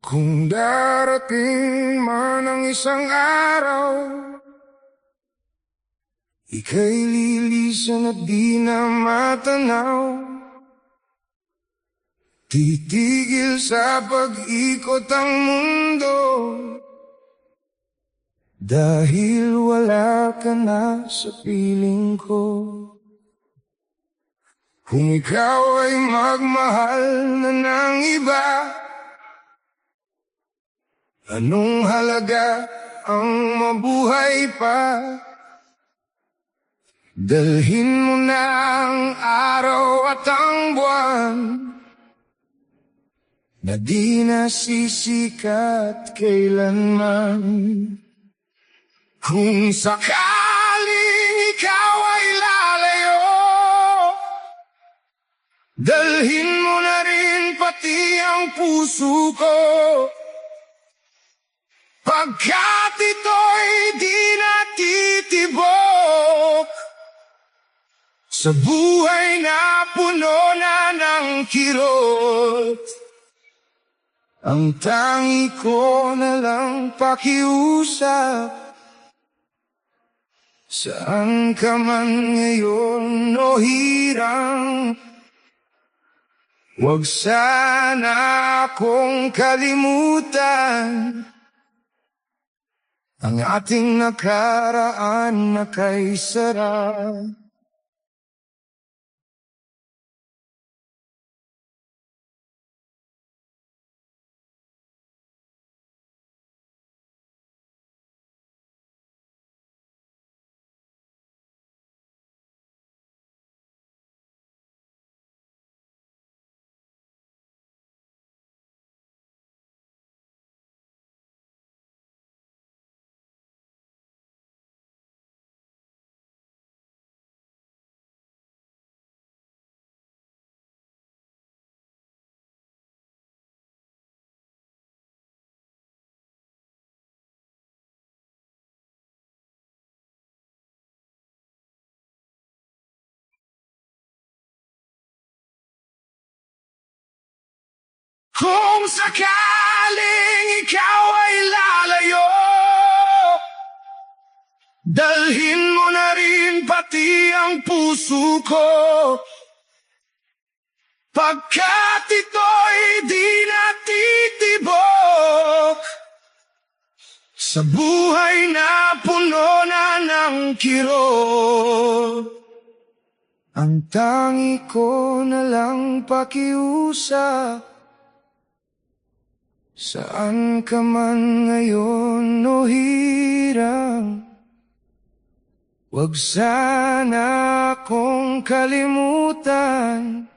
Kung darating man ang isang araw, ika'y lilisan at di na matanaw. Titigil sa pag-ikot ang mundo, dahil wala ka na sa piling ko. Kung ikaw ay magmahal na ng iba, anong halaga ang mabuhay pa? Dalhin mo na ang araw at ang buwan, na di nasisikat kailanman. Kung sakaling ikaw ay lalayo, dalhin mo na rin pati ang puso ko, pagkat ito'y di natitibok sa buhay na puno na ng kirot. Ang tangi ko na lang pakiusap, saan ka man ngayon o hirang, huwag sana akong kalimutan ang ating nakaraan na kay sarap. Kung sakaling ikaw ay lalayo, dalhin mo na rin pati ang puso ko, pagkat ito'y di natitibok sa buhay na puno na ng kirot. Ang tangi ko na lang pakiusap, saan ka man ngayon o hirang, huwag sana akong kalimutan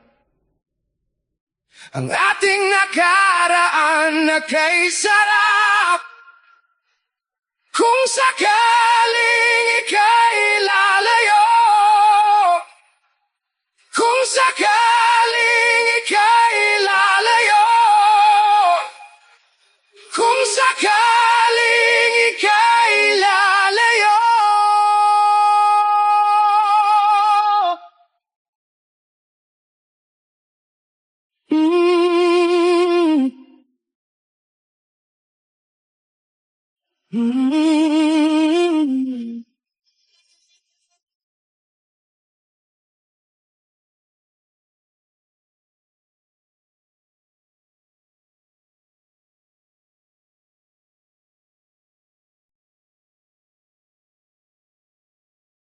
ang ating nakaraan na kay sarap. Kung sakaling ika'y lalayo, kung sakaling ika'y lalayo, kung sakaling ika'y lalayo, mm.